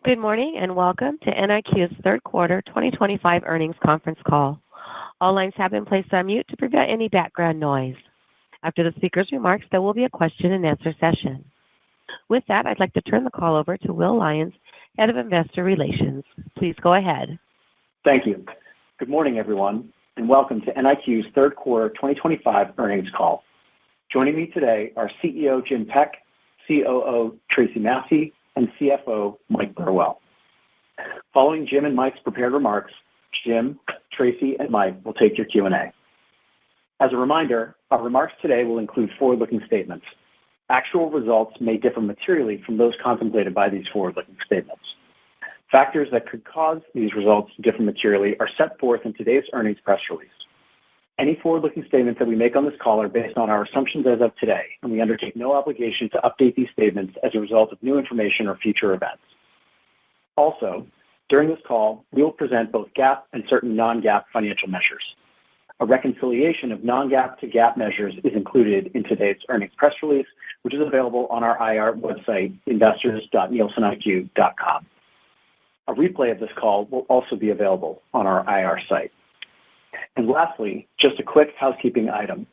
Good morning and welcome to NIQ's third quarter 2025 earnings conference call. All lines have been placed on mute to prevent any background noise. After the speaker's remarks, there will be a question-and-answer session. With that, I'd like to turn the call over to Will Lyons, Head of Investor Relations. Please go ahead. Thank you. Good morning, everyone, and welcome to NIQ's third quarter 2025 earnings call. Joining me today are CEO Jim Peck, COO Tracy Massey, and CFO Mike Burwell. Following Jim and Mike's prepared remarks, Jim, Tracy, and Mike will take your Q&A. As a reminder, our remarks today will include forward-looking statements. Actual results may differ materially from those contemplated by these forward-looking statements. Factors that could cause these results to differ materially are set forth in today's earnings press release. Any forward-looking statements that we make on this call are based on our assumptions as of today, and we undertake no obligation to update these statements as a result of new information or future events. Also, during this call, we will present both GAAP and certain non-GAAP financial measures. A reconciliation of non-GAAP to GAAP measures is included in today's earnings press release, which is available on our IR website, investors.nielsenIQ.com. A replay of this call will also be available on our IR site. And lastly, just a quick housekeeping item.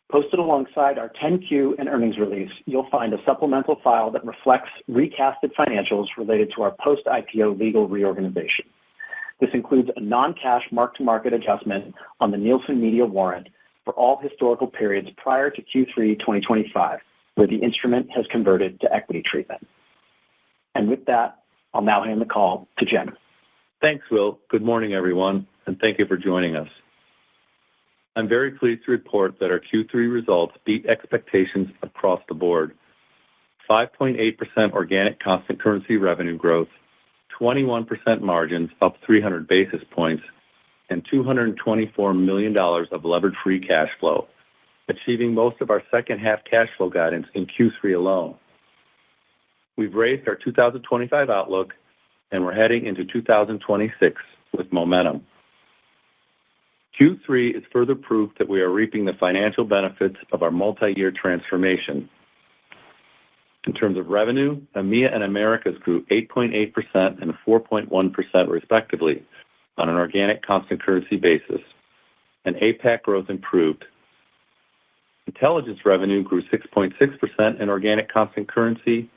Posted alongside our 10-Q and earnings release, you'll find a supplemental file that reflects recasted financials related to our post-IPO legal reorganization. This includes a non-cash mark-to-market adjustment on the Nielsen Media warrant for all historical periods prior to Q3 2025, where the instrument has converted to equity treatment. And with that, I'll now hand the call to Jim. Thanks, Will. Good morning, everyone, and thank you for joining us. I'm very pleased to report that our Q3 results beat expectations across the board. 5.8% organic constant currency revenue growth, 21% margins up 300 basis points, and $224 million of levered free cash flow, achieving most of our second half cash flow guidance in Q3 alone. We've raised our 2025 outlook, and we're heading into 2026 with momentum. Q3 is further proof that we are reaping the financial benefits of our multi-year transformation. In terms of revenue, EMEA and Americas grew 8.8% and 4.1% respectively on an organic constant currency basis, and APAC growth improved. Intelligence revenue grew 6.6% in organic constant currency.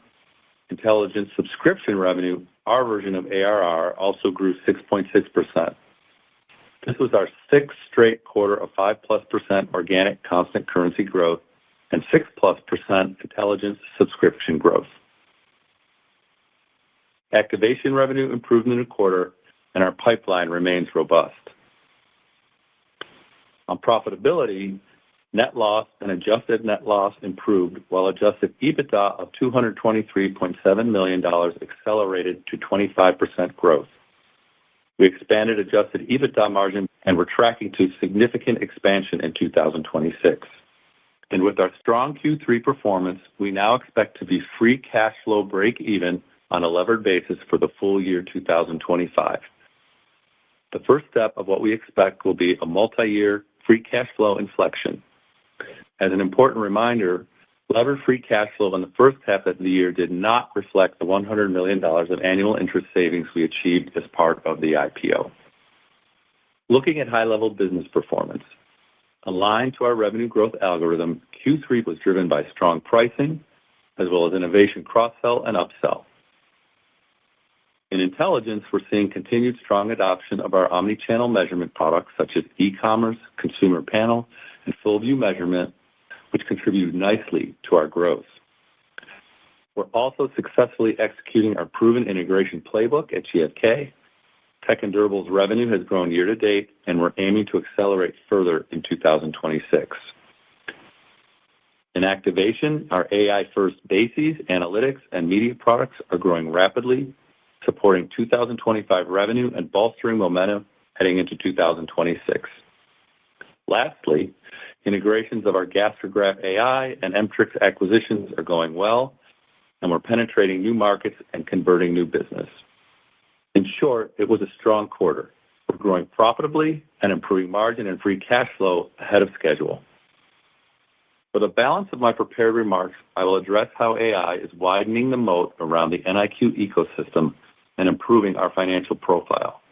Intelligence subscription revenue, our version of ARR, also grew 6.6%. This was our sixth straight quarter of 5+% organic constant currency growth and 6+% intelligence subscription growth. Activation revenue improved in the quarter, and our pipeline remains robust. On profitability, net loss and adjusted net loss improved, while adjusted EBITDA of $223.7 million accelerated to 25% growth. We expanded adjusted EBITDA margin, and we're tracking to significant expansion in 2026. And with our strong Q3 performance, we now expect to be free cash flow break-even on a levered basis for the full year 2025. The first step of what we expect will be a multi-year free cash flow inflection. As an important reminder, levered free cash flow in the first half of the year did not reflect the $100 million of annual interest savings we achieved as part of the IPO. Looking at high-level business performance, aligned to our revenue growth algorithm, Q3 was driven by strong pricing, as well as innovation cross-sell and upsell. In intelligence, we're seeing continued strong adoption of our omnichannel measurement products, such as e-commerce, consumer panel, and full-view measurement, which contribute nicely to our growth. We're also successfully executing our proven integration playbook at GfK. Tech and durables revenue has grown year to date, and we're aiming to accelerate further in 2026. In activation, our AI-first bases, analytics, and media products are growing rapidly, supporting 2025 revenue and bolstering momentum heading into 2026. Lastly, integrations of our Gastrograph AI and Mtrix acquisitions are going well, and we're penetrating new markets and converting new business. In short, it was a strong quarter. We're growing profitably and improving margin and free cash flow ahead of schedule. For the balance of my prepared remarks, I will address how AI is widening the moat around the NIQ ecosystem and improving our financial profile.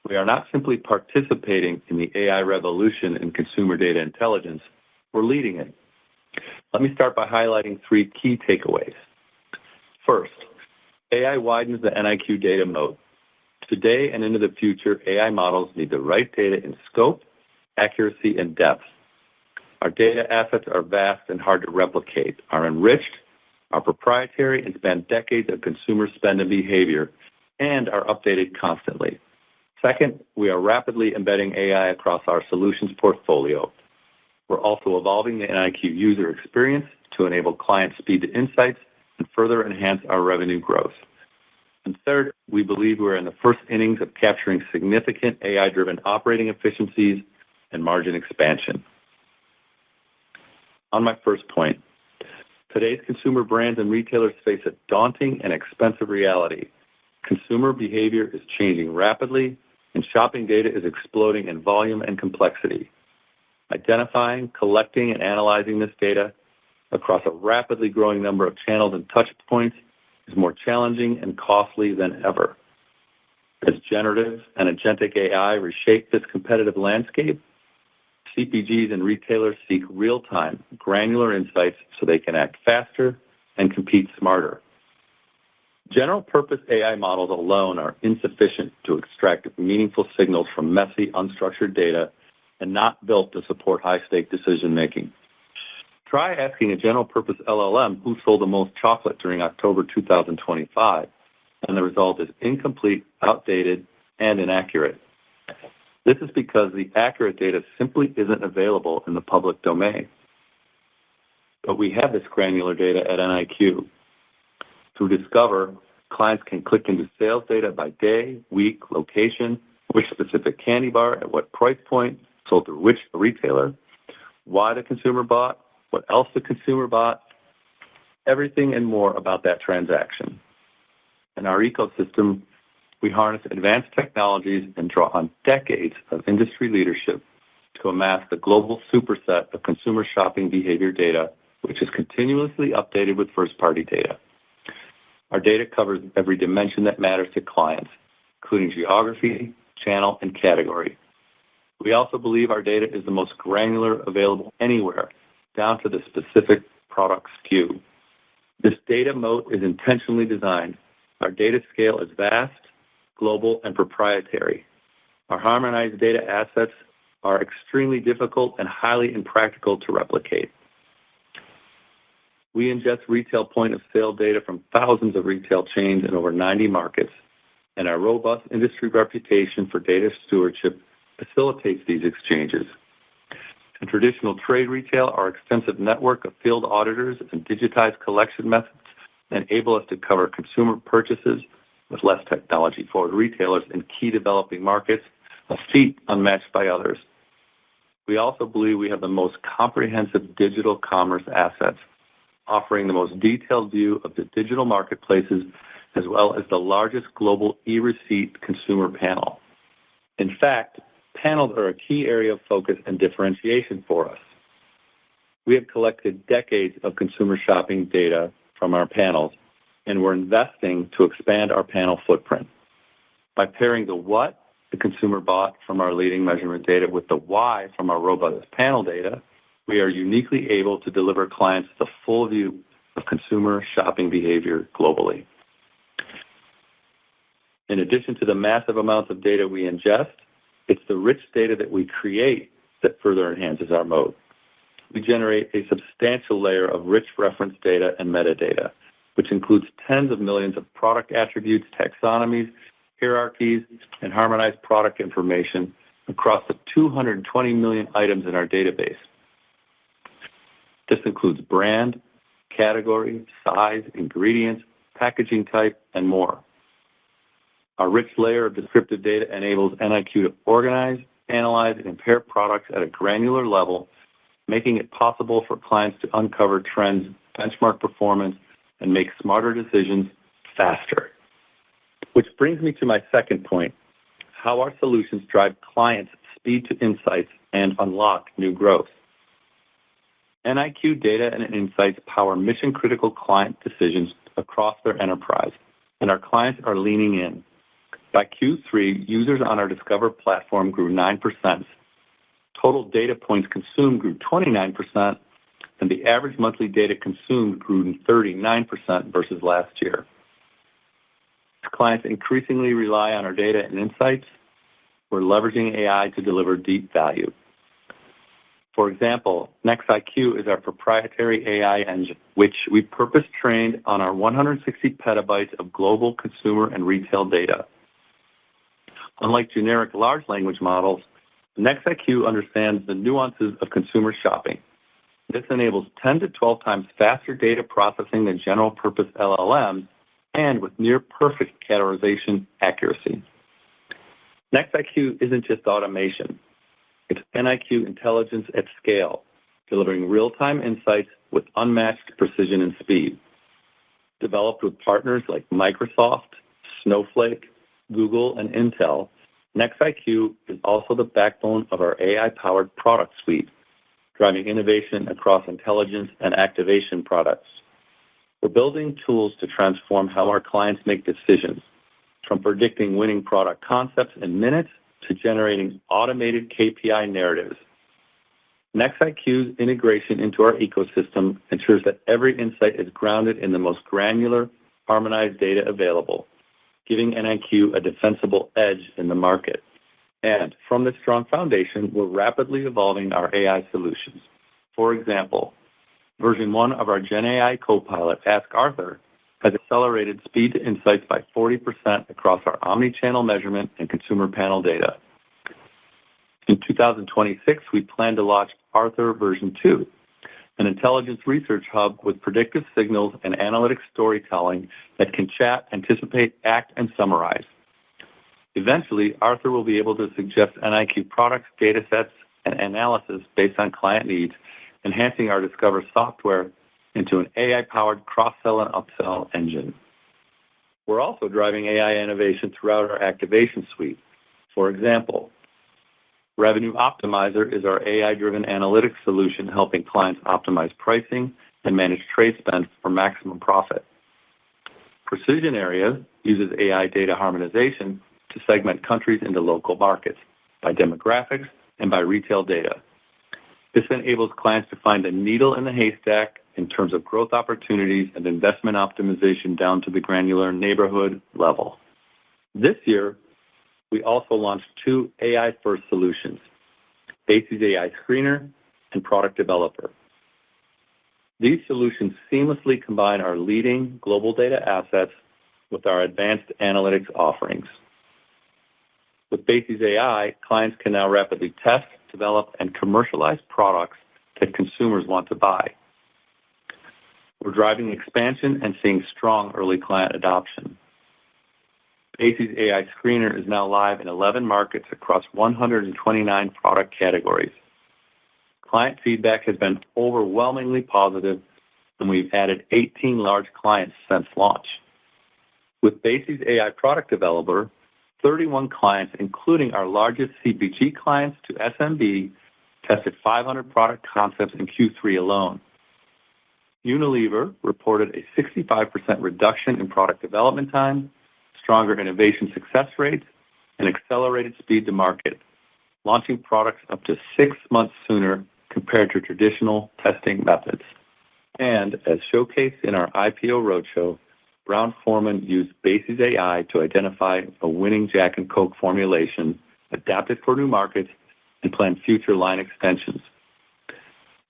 We are not simply participating in the AI revolution in consumer data intelligence, we're leading it. Let me start by highlighting 3 key takeaways. First, AI widens the NIQ data moat. Today and into the future, AI models need the right data in scope, accuracy, and depth. Our data assets are vast and hard to replicate, are enriched, are proprietary, and span decades of consumer spend and behavior, and are updated constantly. Second, we are rapidly embedding AI across our solutions portfolio. We're also evolving the NIQ user experience to enable client speed to insights and further enhance our revenue growth. And third, we believe we're in the first innings of capturing significant AI-driven operating efficiencies and margin expansion. On my first point, today's consumer brands and retailers face a daunting and expensive reality. Consumer behavior is changing rapidly, and shopping data is exploding in volume and complexity. Identifying, collecting, and analyzing this data across a rapidly growing number of channels and touch points is more challenging and costly than ever. As generative and agentic AI reshape this competitive landscape, CPGs and retailers seek real-time, granular insights so they can act faster and compete smarter. General-purpose AI models alone are insufficient to extract meaningful signals from messy, unstructured data and not built to support high-stake decision-making. Try asking a general-purpose LLM who sold the most chocolate during October 2025, and the result is incomplete, outdated, and inaccurate. This is because the accurate data simply isn't available in the public domain. But we have this granular data at NIQ. To Discover, clients can click into sales data by day, week, location, which specific candy bar at what price point, sold to which retailer, why the consumer bought, what else the consumer bought, everything and more about that transaction. In our ecosystem, we harness advanced technologies and draw on decades of industry leadership to amass the global superset of consumer shopping behavior data, which is continuously updated with first-party data. Our data covers every dimension that matters to clients, including geography, channel, and category. We also believe our data is the most granular available anywhere, down to the specific product SKU. This data moat is intentionally designed. Our data scale is vast, global, and proprietary. Our harmonized data assets are extremely difficult and highly impractical to replicate. We ingest retail point-of-sale data from thousands of retail chains in over 90 markets, and our robust industry reputation for data stewardship facilitates these exchanges. In traditional trade retail, our extensive network of field auditors and digitized collection methods enable us to cover consumer purchases with less technology-forward retailers in key developing markets, a feat unmatched by others. We also believe we have the most comprehensive digital commerce assets, offering the most detailed view of the digital marketplaces as well as the largest global e-receipt consumer panel. In fact, panels are a key area of focus and differentiation for us. We have collected decades of consumer shopping data from our panels, and we're investing to expand our panel footprint. By pairing the what the consumer bought from our leading measurement data with the why from our robust panel data, we are uniquely able to deliver clients the full view of consumer shopping behavior globally. In addition to the massive amounts of data we ingest, it's the rich data that we create that further enhances our moat. We generate a substantial layer of rich reference data and metadata, which includes tens of millions of product attributes, taxonomies, hierarchies, and harmonized product information across the 220 million items in our database. This includes brand, category, size, ingredients, packaging type, and more. Our rich layer of descriptive data enables NIQ to organize, analyze, and compare products at a granular level, making it possible for clients to uncover trends, benchmark performance, and make smarter decisions faster. Which brings me to my second point, how our solutions drive clients' speed to insights and unlock new growth. NIQ data and insights power mission-critical client decisions across their enterprise, and our clients are leaning in. By Q3, users on our Discover platform grew 9%. Total data points consumed grew 29%, and the average monthly data consumed grew 39% versus last year. As clients increasingly rely on our data and insights, we're leveraging AI to deliver deep value. For example, NIQ is our proprietary AI engine, which we purpose-trained on our 160 petabytes of global consumer and retail data. Unlike generic large language models, NIQ understands the nuances of consumer shopping. This enables 10 to 12 times faster data processing than general-purpose LLMs and with near-perfect categorization accuracy. NIQ isn't just automation. It's NIQ intelligence at scale, delivering real-time insights with unmatched precision and speed. Developed with partners like Microsoft, Snowflake, Google, and Intel, NIQ is also the backbone of our AI-powered product suite, driving innovation across intelligence and activation products. We're building tools to transform how our clients make decisions, from predicting winning product concepts in minutes to generating automated KPI narratives. NIQ's integration into our ecosystem ensures that every insight is grounded in the most granular, harmonized data available, giving NIQ a defensible edge in the market. And from this strong foundation, we're rapidly evolving our AI solutions. For example, version 1 of our GenAI Copilot, Ask Arthur, has accelerated speed to insights by 40% across our omnichannel measurement and consumer panel data. In 2026, we plan to launch Arthur version 2, an intelligence research hub with predictive signals and analytic storytelling that can chat, anticipate, act, and summarize. Eventually, Arthur will be able to suggest NIQ products, datasets, and analysis based on client needs, enhancing our Discover software into an AI-powered cross-sell and upsell engine. We're also driving AI innovation throughout our activation suite. For example, Revenue Optimizer is our AI-driven analytics solution helping clients optimize pricing and manage trade spend for maximum profit. Precision Area uses AI data harmonization to segment countries into local markets by demographics and by retail data. This enables clients to find a needle in the haystack in terms of growth opportunities and investment optimization down to the granular neighborhood level. This year, we also launched 2 AI-first solutions, Bases AI Screener and Product Developer. These solutions seamlessly combine our leading global data assets with our advanced analytics offerings. With Bases AI, clients can now rapidly test, develop, and commercialize products that consumers want to buy. We're driving expansion and seeing strong early client adoption. Bases AI Screener is now live in 11 markets across 129 product categories. Client feedback has been overwhelmingly positive, and we've added 18 large clients since launch. With Bases AI Product Developer, 31 clients, including our largest CPG clients to SMB, tested 500 product concepts in Q3 alone. Unilever reported a 65% reduction in product development time, stronger innovation success rates, and accelerated speed to market, launching products up to 6 months sooner compared to traditional testing methods. And as showcased in our IPO roadshow, Brown-Forman used Bases AI to identify a winning Jack and Coke formulation, adapt it for new markets, and plan future line extensions.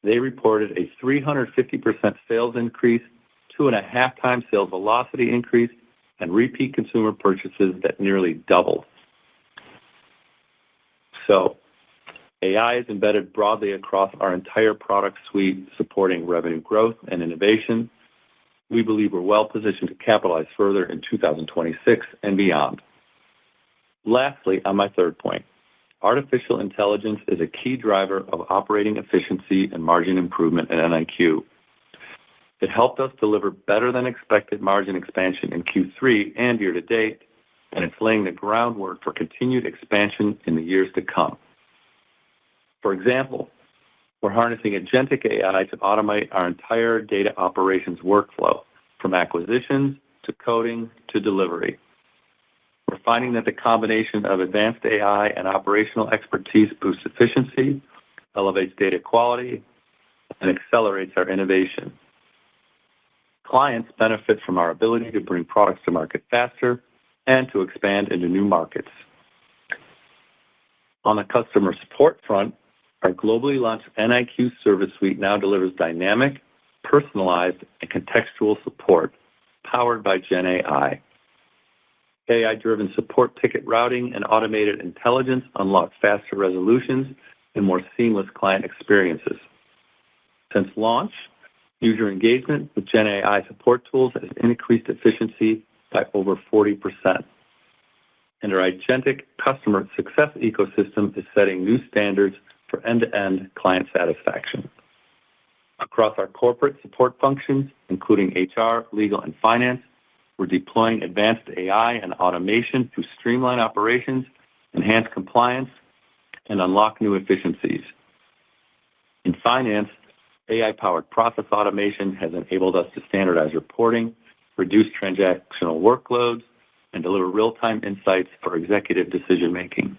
They reported a 350% sales increase, 2.5 times sales velocity increase, and repeat consumer purchases that nearly doubled. So, AI is embedded broadly across our entire product suite, supporting revenue growth and innovation. We believe we're well positioned to capitalize further in 2026 and beyond. Lastly, on my third point, artificial intelligence is a key driver of operating efficiency and margin improvement in NIQ. It helped us deliver better than expected margin expansion in Q3 and year to date, and it's laying the groundwork for continued expansion in the years to come. For example, we're harnessing agentic AI to automate our entire data operations workflow, from acquisitions to coding to delivery. We're finding that the combination of advanced AI and operational expertise boosts efficiency, elevates data quality, and accelerates our innovation. Clients benefit from our ability to bring products to market faster and to expand into new markets. On the customer support front, our globally launched NIQ Service Suite now delivers dynamic, personalized, and contextual support powered by Gen AI. AI-driven support ticket routing and automated intelligence unlock faster resolutions and more seamless client experiences. Since launch, user engagement with Gen AI support tools has increased efficiency by over 40%. And our agentic customer success ecosystem is setting new standards for end-to-end client satisfaction. Across our corporate support functions, including HR, legal, and finance, we're deploying advanced AI and automation to streamline operations, enhance compliance, and unlock new efficiencies. In finance, AI-powered process automation has enabled us to standardize reporting, reduce transactional workloads, and deliver real-time insights for executive decision-making.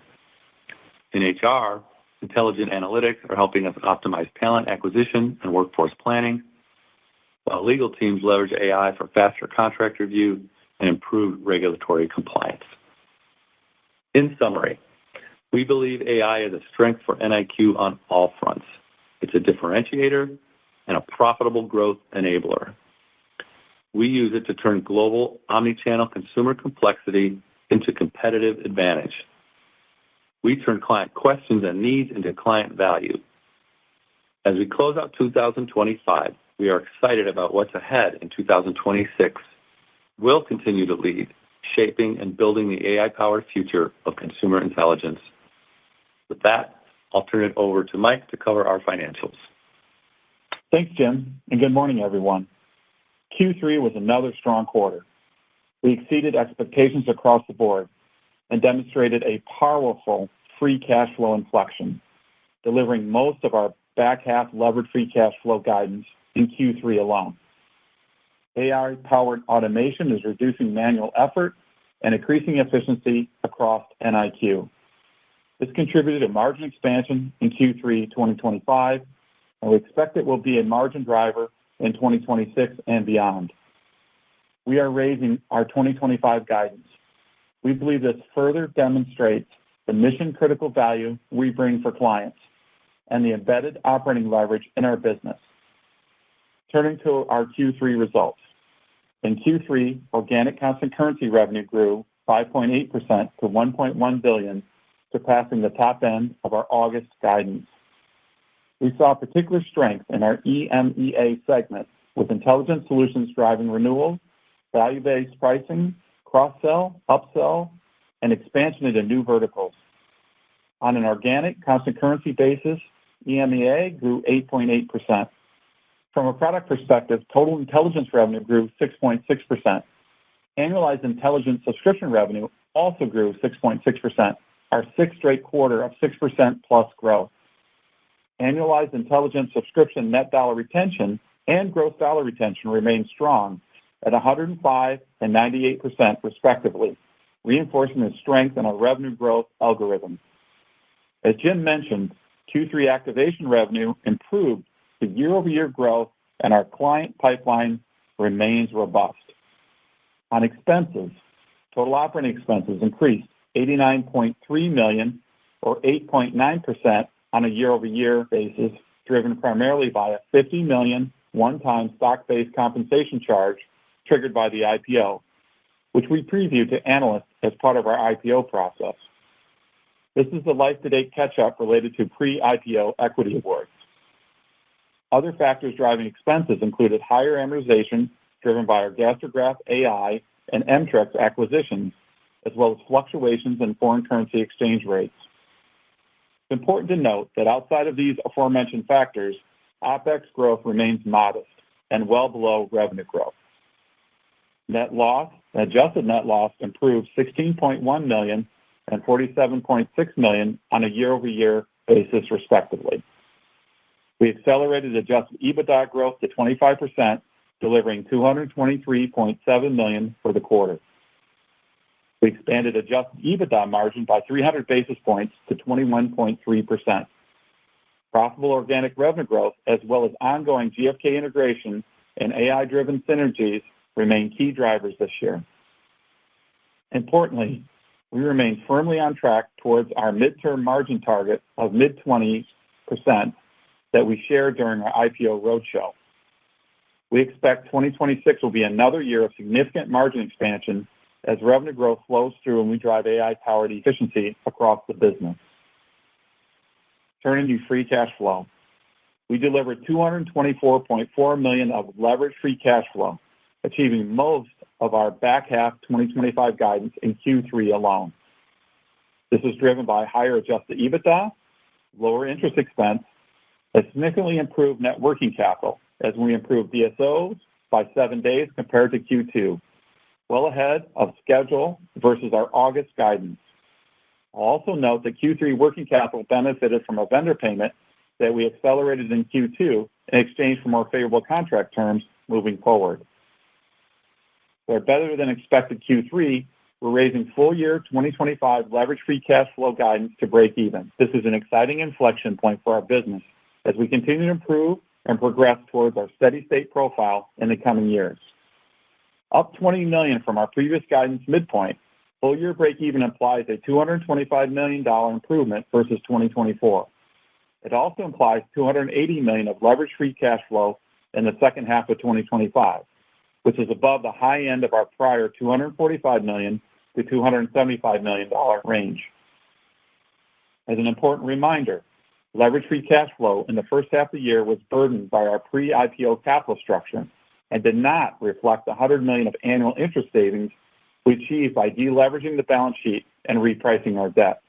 In HR, intelligent analytics are helping us optimize talent acquisition and workforce planning, while legal teams leverage AI for faster contract review and improved regulatory compliance. In summary, we believe AI is a strength for NIQ on all fronts. It's a differentiator and a profitable growth enabler. We use it to turn global omnichannel consumer complexity into competitive advantage. We turn client questions and needs into client value. As we close out 2025, we are excited about what's ahead in 2026. We'll continue to lead, shaping and building the AI-powered future of consumer intelligence. With that, I'll turn it over to Mike to cover our financials. Thanks, Jim, and good morning, everyone. Q3 was another strong quarter. We exceeded expectations across the board and demonstrated a powerful free cash flow inflection, delivering most of our back half levered free cash flow guidance in Q3 alone. AI-powered automation is reducing manual effort and increasing efficiency across NIQ. This contributed to margin expansion in Q3 2025, and we expect it will be a margin driver in 2026 and beyond. We are raising our 2025 guidance. We believe this further demonstrates the mission-critical value we bring for clients and the embedded operating leverage in our business. Turning to our Q3 results. In Q3, organic constant currency revenue grew 5.8% to $1.1 billion, surpassing the top end of our August guidance. We saw particular strength in our EMEA segment, with intelligent solutions driving renewals, value-based pricing, cross-sell, upsell, and expansion into new verticals. On an organic constant currency basis, EMEA grew 8.8%. From a product perspective, total intelligence revenue grew 6.6%. Annualized intelligence subscription revenue also grew 6.6%, our sixth straight quarter of 6% plus growth. Annualized intelligence subscription net dollar retention and gross dollar retention remained strong at 105 and 98% respectively, reinforcing the strength in our revenue growth algorithm. As Jim mentioned, Q3 activation revenue improved to year-over-year growth, and our client pipeline remains robust. On expenses, total operating expenses increased $89.3 million, or 8.9% on a year-over-year basis, driven primarily by a $50 million one-time stock-based compensation charge triggered by the IPO, which we previewed to analysts as part of our IPO process. This is the life-to-date catch-up related to pre-IPO equity awards. Other factors driving expenses included higher amortization driven by our Gastrograph AI and Mtrex acquisitions, as well as fluctuations in foreign currency exchange rates. It's important to note that outside of these aforementioned factors, OpEx growth remains modest and well below revenue growth. Net loss and adjusted net loss improved $16.1 million and $47.6 million on a year-over-year basis, respectively. We accelerated adjusted EBITDA growth to 25% delivering $223.7 million for the quarter. We expanded adjusted EBITDA margin by 300 basis points to 21.3%. Profitable organic revenue growth, as well as ongoing GfK integration and AI-driven synergies, remain key drivers this year. Importantly, we remain firmly on track towards our midterm margin target of mid-20% that we shared during our IPO roadshow. We expect 2026 will be another year of significant margin expansion as revenue growth flows through and we drive AI-powered efficiency across the business. Turning to free cash flow. We delivered $224.4 million of leveraged free cash flow, achieving most of our back half 2025 guidance in Q3 alone. This is driven by higher adjusted EBITDA, lower interest expense, a significantly improved net working capital as we improved DSOs by 7 days compared to Q2, well ahead of schedule versus our August guidance. I'll also note that Q3 working capital benefited from a vendor payment that we accelerated in Q2 in exchange for more favorable contract terms moving forward. For a better than expected Q3, we're raising full year 2025 leverage free cash flow guidance to break even. This is an exciting inflection point for our business as we continue to improve and progress towards our steady state profile in the coming years. Up $20 million from our previous guidance midpoint, full year break even implies a $225 million improvement versus 2024. It also implies $280 million of leverage free cash flow in the second half of 2025, which is above the high end of our prior $245 million to $275 million range. As an important reminder, leverage free cash flow in the first half of the year was burdened by our pre-IPO capital structure and did not reflect the $100 million of annual interest savings we achieved by deleveraging the balance sheet and repricing our debt.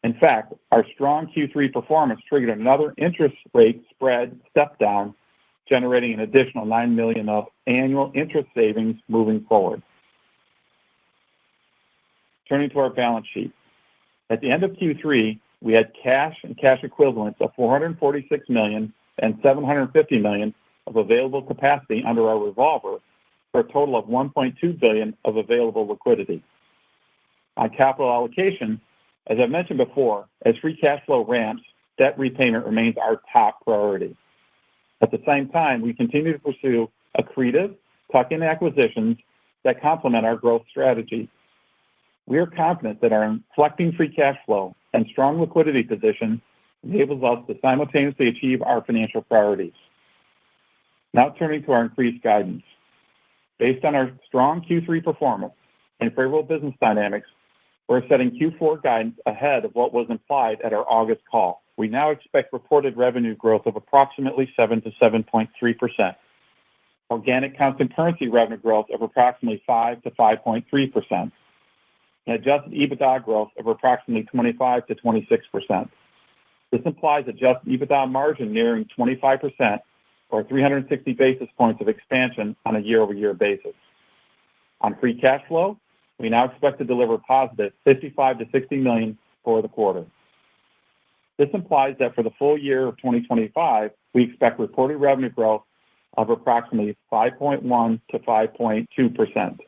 In fact, our strong Q3 performance triggered another interest rate spread step down, generating an additional $9 million of annual interest savings moving forward. Turning to our balance sheet. At the end of Q3, we had cash and cash equivalents of $446 million and $750 million of available capacity under our revolver for a total of $1.2 billion of available liquidity. On capital allocation, as I mentioned before, as free cash flow ramps, debt repayment remains our top priority. At the same time, we continue to pursue accretive tuck-in acquisitions that complement our growth strategy. We are confident that our inflecting free cash flow and strong liquidity position enables us to simultaneously achieve our financial priorities. Now turning to our increased guidance. Based on our strong Q3 performance and favorable business dynamics, we're setting Q4 guidance ahead of what was implied at our August call. We now expect reported revenue growth of approximately 7 to 7.3%, organic constant currency revenue growth of approximately 5 to 5.3%, and adjusted EBITDA growth of approximately 25 to 26%. This implies adjusted EBITDA margin nearing 25%, or 360 basis points of expansion on a year-over-year basis. On free cash flow, we now expect to deliver positive $55 to $60 million for the quarter. This implies that for the full year of 2025, we expect reported revenue growth of approximately 5.1 to 5.2%,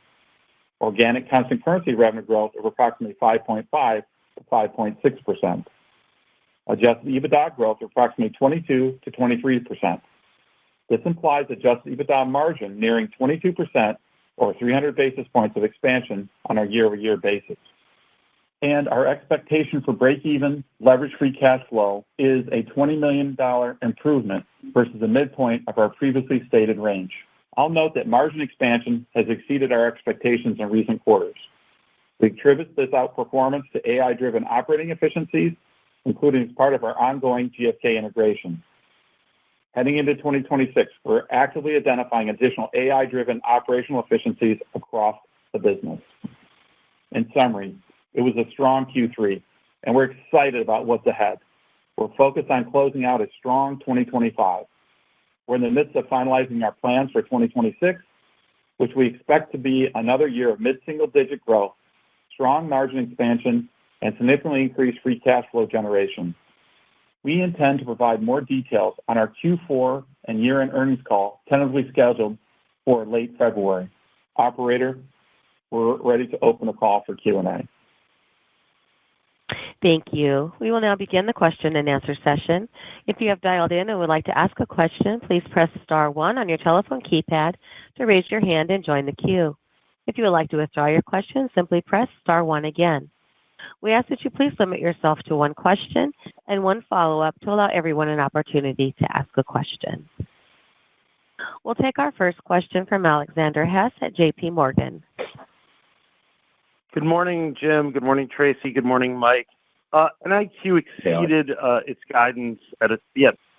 organic constant currency revenue growth of approximately 5.5 to 5.6%, adjusted EBITDA growth of approximately 22 to 23%. This implies adjusted EBITDA margin nearing 22%, or 300 basis points of expansion on a year-over-year basis. And our expectation for break-even leverage free cash flow is a $20 million improvement versus the midpoint of our previously stated range. I'll note that margin expansion has exceeded our expectations in recent quarters. We attribute this outperformance to AI-driven operating efficiencies, including as part of our ongoing GfK integration. Heading into 2026, we're actively identifying additional AI-driven operational efficiencies across the business. In summary, it was a strong Q3, and we're excited about what's ahead. We're focused on closing out a strong 2025. We're in the midst of finalizing our plans for 2026, which we expect to be another year of mid-single-digit growth, strong margin expansion, and significantly increased free cash flow generation. We intend to provide more details on our Q4 and year-end earnings call, tentatively scheduled or late February. Operator, we're ready to open the call for Q&A. Thank you. We will now begin the question and answer session. If you have dialed in and would like to ask a question, please press star 1 on your telephone keypad to raise your hand and join the queue. If you would like to withdraw your question, simply press star 1 again. We ask that you please limit yourself to one question and one follow-up to allow everyone an opportunity to ask a question. We'll take our first question from Alexander Hess at J.P. Morgan. Good morning, Jim. Good morning, Tracy. Good morning, Mike. NIQ exceeded its guidance at a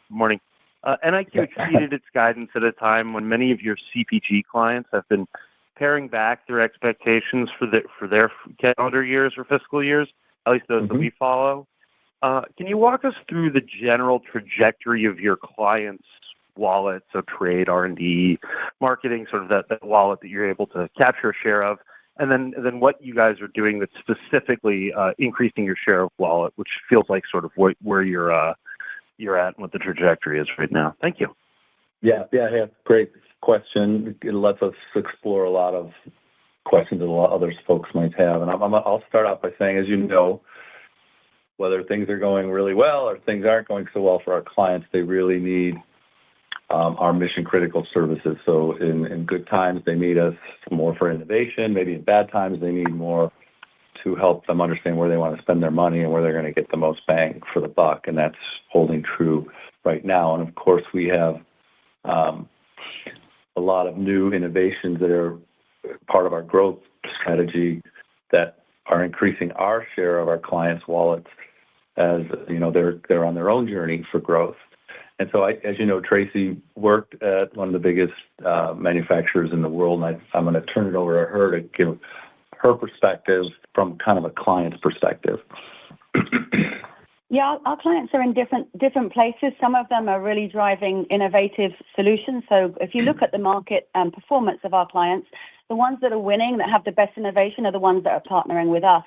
morning. NIQ exceeded its guidance at a time when many of your CPG clients have been paring back their expectations for their calendar years or fiscal years, at least those that we follow. Can you walk us through the general trajectory of your clients' wallets, so trade, R&D, marketing, sort of that wallet that you're able to capture a share of, and then what you guys are doing that's specifically increasing your share of wallet, which feels like sort of where you're at and what the trajectory is right now. Thank you. Yeah. Great question. It lets us explore a lot of questions that a lot of other folks might have. And I'll start off by saying, as you know, whether things are going really well or things aren't going so well for our clients, they really need our mission-critical services. So in good times, they need us more for innovation. Maybe in bad times, they need more to help them understand where they want to spend their money and where they're going to get the most bang for the buck. And that's holding true right now. And of course, we have a lot of new innovations that are part of our growth strategy that are increasing our share of our clients' wallets as they're on their own journey for growth. And so, as you know, Tracy worked at one of the biggest manufacturers in the world, and I'm going to turn it over to her to give her perspective from kind of a client's perspective. Yeah, our clients are in different places. Some of them are really driving innovative solutions. So if you look at the market and performance of our clients, the ones that are winning, that have the best innovation, are the ones that are partnering with us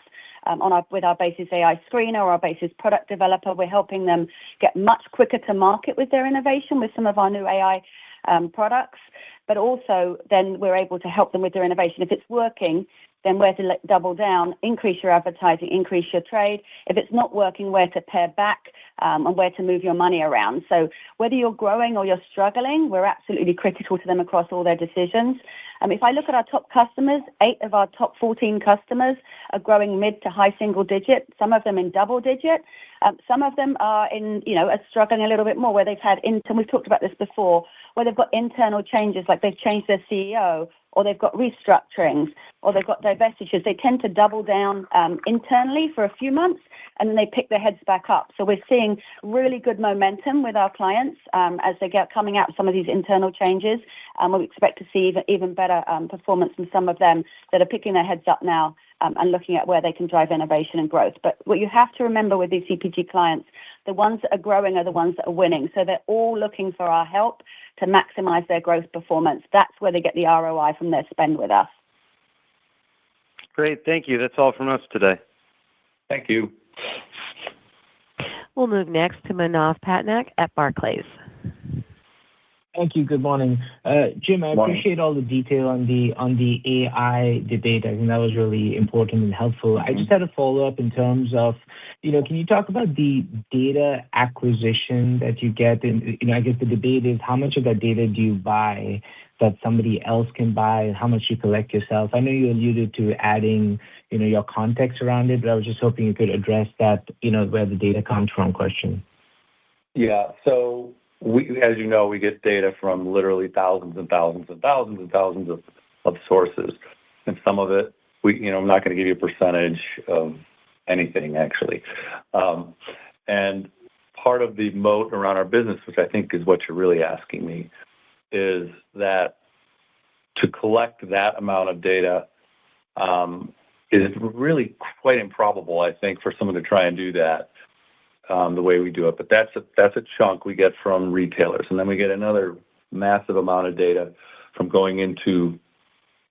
with our Basis AI Screener or our Basis Product Developer. We're helping them get much quicker to market with their innovation with some of our new AI products. But also, then we're able to help them with their innovation. If it's working, then where to double down, increase your advertising, increase your trade. If it's not working, where to pare back and where to move your money around. So whether you're growing or you're struggling, we're absolutely critical to them across all their decisions. If I look at our top customers, 8 of our top 14 customers are growing mid to high single digit, some of them in double digit. Some of them are are struggling a little bit more where they've had, and we've talked about this before, where they've got internal changes, like they've changed their CEO, or they've got restructurings, or they've got divestitures. They tend to double down internally for a few months, and then they pick their heads back up. So we're seeing really good momentum with our clients as they get coming out of some of these internal changes. We expect to see even better performance from some of them that are picking their heads up now and looking at where they can drive innovation and growth. But what you have to remember with these CPG clients, the ones that are growing are the ones that are winning. So they're all looking for our help to maximize their growth performance. That's where they get the ROI from their spend with us. Great. Thank you. That's all from us today. Thank you. We'll move next to Manav Patnaik at Barclays. Thank you. Good morning. Jim, I appreciate all the detail on the AI debate. I think that was really important and helpful. I just had a follow-up in terms of, can you talk about the data acquisition that you get? And, I guess the debate is how much of that data do you buy that somebody else can buy and how much you collect yourself? I know you alluded to adding, your context around it, but I was just hoping you could address that, where the data comes from question. Yeah. So we, as you know, we get data from literally thousands and thousands and thousands and thousands of sources. And some of it, I'm not going to give you a percentage of anything, actually. And part of the moat around our business, which I think is what you're really asking me, is that to collect that amount of data is really quite improbable, I think, for someone to try and do that the way we do it. But that's a chunk we get from retailers. And then we get another massive amount of data from going into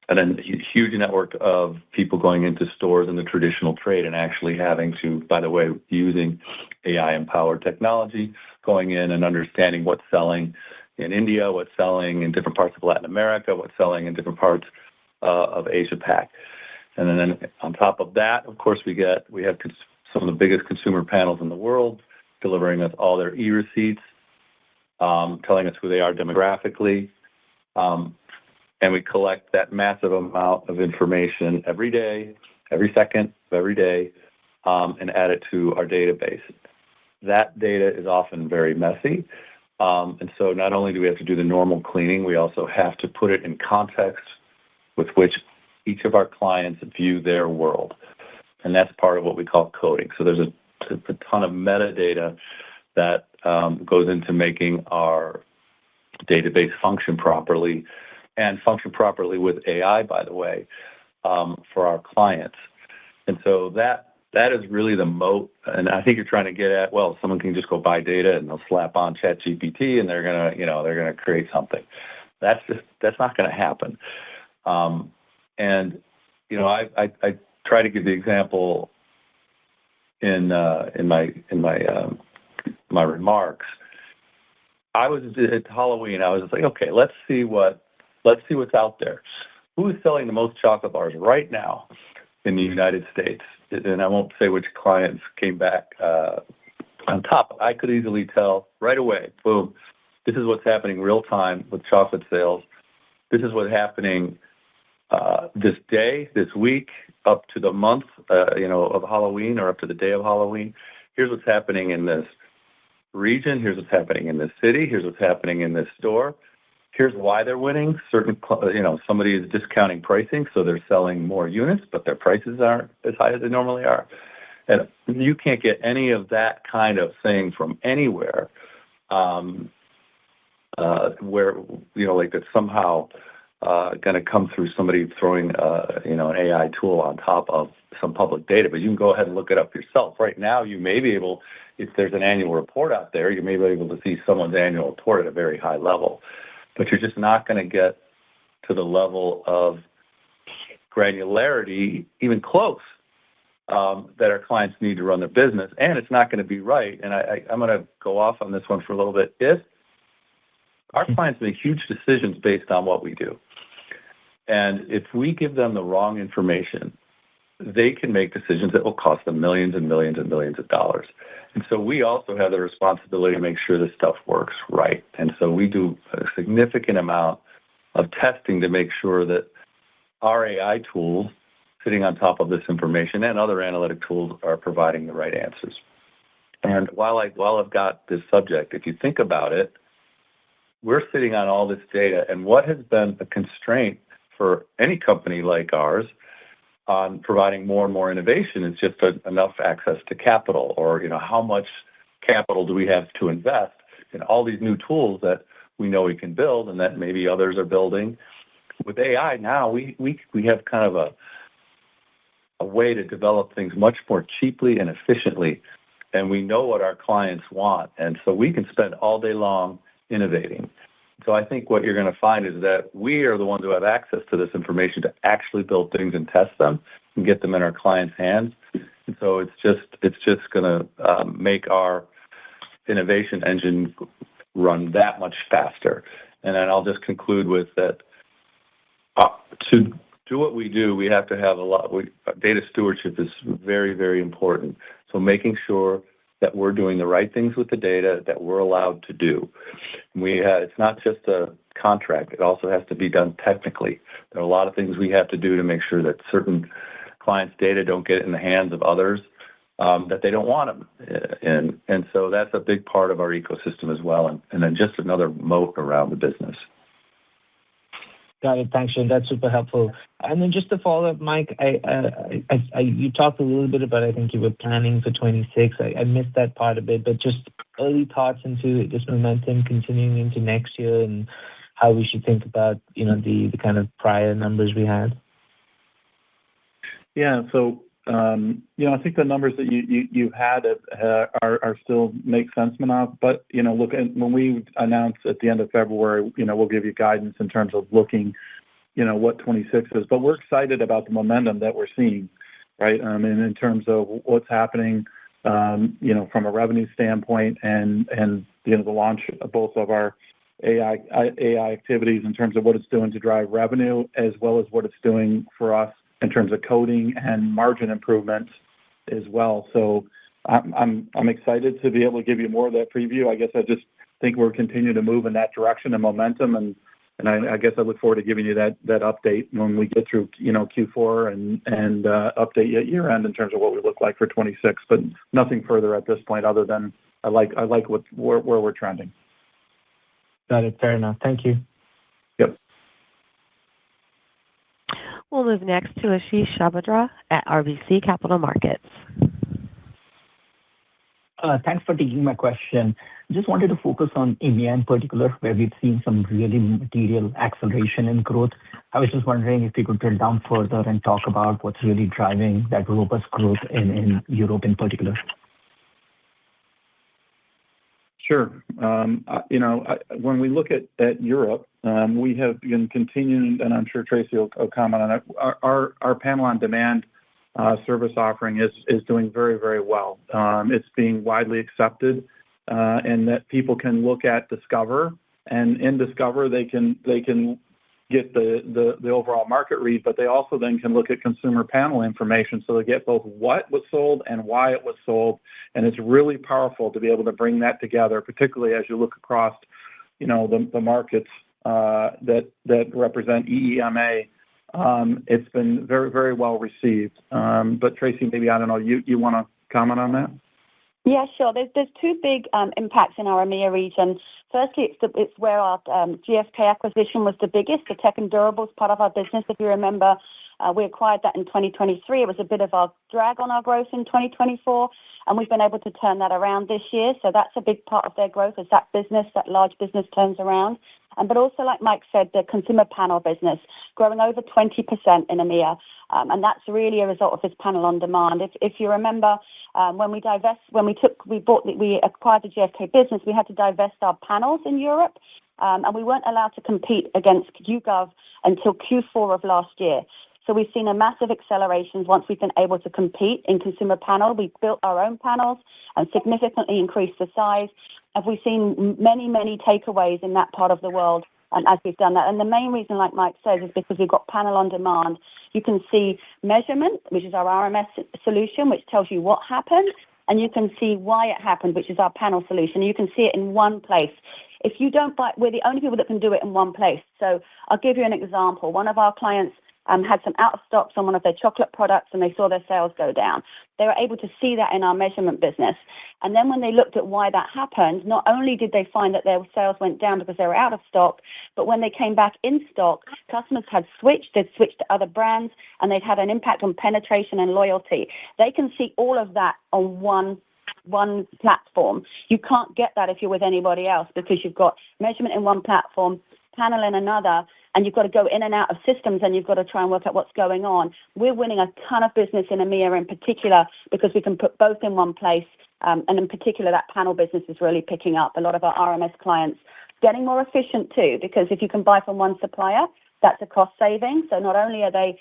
a huge network of people going into stores in the traditional trade and actually having to, by the way, using AI-empowered technology, going in and understanding what's selling in India, what's selling in different parts of Latin America, what's selling in different parts of Asia Pac. And then on top of that, of course, we have some of the biggest consumer panels in the world delivering us all their e-receipts, telling us who they are demographically. And we collect that massive amount of information every day, every second of every day, and add it to our database. That data is often very messy. And so not only do we have to do the normal cleaning, we also have to put it in context with which each of our clients view their world. And that's part of what we call coding. So there's a ton of metadata that goes into making our database function properly, and function properly with AI, by the way, for our clients. And so that is really the moat. And I think you're trying to get at, well, someone can just go buy data and they'll slap on ChatGPT and they're gonna create something. That's not going to happen. And I try to give the example in my remarks. I was at Halloween. I was just like, okay, let's see what's out there. Who is selling the most chocolate bars right now in the United States? And I won't say which clients came back on top. I could easily tell right away. Boom. This is what's happening real time with chocolate sales. This is what's happening this day, this week, up to the month, of Halloween or up to the day of Halloween. Here's what's happening in this region. Here's what's happening in this city. Here's what's happening in this store. Here's why they're winning. Somebody is discounting pricing, so they're selling more units, but their prices aren't as high as they normally are. And you can't get any of that kind of thing from anywhere where, that's somehow going to come through somebody throwing, an AI tool on top of some public data. But you can go ahead and look it up yourself. Right now, you may be able, if there's an annual report out there, you may be able to see someone's annual report at a very high level. But you're just not going to get to the level of granularity, even close, that our clients need to run their business. And it's not going to be right. And I'm going to go off on this one for a little bit. If our clients make huge decisions based on what we do, and if we give them the wrong information, they can make decisions that will cost them millions and millions and millions of dollars. And so we also have the responsibility to make sure this stuff works right. And so we do a significant amount of testing to make sure that our AI tools sitting on top of this information and other analytic tools are providing the right answers. And while I've got this subject, if you think about it, we're sitting on all this data, and what has been a constraint for any company like ours on providing more and more innovation is just enough access to capital, or how much capital do we have to invest in all these new tools that we know we can build and that maybe others are building. With AI now, we have kind of a way to develop things much more cheaply and efficiently, and we know what our clients want, and so we can spend all day long innovating. So I think what you're going to find is that we are the ones who have access to this information to actually build things and test them and get them in our clients' hands. And so it's just going to make our innovation engine run that much faster. And then I'll just conclude with that. To do what we do, we have to have data stewardship is very, very important. So making sure that we're doing the right things with the data that we're allowed to do. It's not just a contract. It also has to be done technically. There are a lot of things we have to do to make sure that certain clients' data don't get in the hands of others that they don't want them in. And so that's a big part of our ecosystem as well. And then just another moat around the business. Got it. Thanks, Jim. That's super helpful. And then just to follow up, Mike, you talked a little bit about, I think you were planning for 26. I missed that part a bit, but just early thoughts into this momentum continuing into next year and how we should think about, the kind of prior numbers we had. Yeah. So, I think the numbers that you had are still make sense, Manav. But, look, when we announce at the end of February, we'll give you guidance in terms of looking, what 26 is. But we're excited about the momentum that we're seeing, right? And in terms of what's happening, from a revenue standpoint and the launch of both of our AI activities in terms of what it's doing to drive revenue, as well as what it's doing for us in terms of coding and margin improvements as well. So I'm excited to be able to give you more of that preview. I guess I just think we're continuing to move in that direction and momentum, and I guess I look forward to giving you that update when we get through Q4 and update you at year end in terms of what we look like for 26. But nothing further at this point other than I like where we're trending. Got it. Fair enough. Thank you. Yep. We'll move next to Ashish Sabadra at RBC Capital Markets. Thanks for taking my question. Just wanted to focus on EMEA in particular, where we've seen some really material acceleration in growth. I was just wondering if you could drill down further and talk about what's really driving that robust growth in Europe in particular. Sure. When we look at Europe, we have been continuing, and I'm sure Tracy will comment on it. Our panel on demand service offering is doing very, very well. It's being widely accepted, and that people can look at Discover, and in Discover they can get the overall market read, but they also then can look at consumer panel information, so they get both what was sold and why it was sold. And it's really powerful to be able to bring that together, particularly as you look across, the markets that represent EEMA. It's been very, very well received. But Tracy, maybe, I don't know, you want to comment on that? Yeah, sure. There's two big impacts in our EMEA region. Firstly, it's where our GfK acquisition was the biggest, the tech and durables part of our business. If you remember, we acquired that in 2023. It was a bit of a drag on our growth in 2024, and we've been able to turn that around this year. So that's a big part of their growth as that large business turns around. But also, like Mike said, the consumer panel business growing over 20% in EMEA. And that's really a result of this panel on demand. If you remember, when we acquired the GfK business, we had to divest our panels in Europe, and we weren't allowed to compete against YouGov until Q4 of last year. So we've seen a massive acceleration once we've been able to compete in consumer panel. We built our own panels and significantly increased the size. And we've seen many, many takeaways in that part of the world as we've done that. And the main reason, like Mike says, is because we've got panel on demand. You can see measurement, which is our RMS solution, which tells you what happened, and you can see why it happened, which is our panel solution. You can see it in one place. If you don't buy, we're the only people that can do it in one place. So I'll give you an example. One of our clients had some out of stocks on one of their chocolate products, and they saw their sales go down. They were able to see that in our measurement business. And then when they looked at why that happened, not only did they find that their sales went down because they were out of stock, but when they came back in stock, customers had switched, they'd switched to other brands, and they'd had an impact on penetration and loyalty. They can see all of that on one platform. You can't get that if you're with anybody else, because you've got measurement in one platform, panel in another, and you've got to go in and out of systems, and you've got to try and work out what's going on. We're winning a ton of business in EMEA in particular because we can put both in one place. And in particular, that panel business is really picking up. A lot of our RMS clients getting more efficient too, because if you can buy from one supplier, that's a cost saving. So not only are they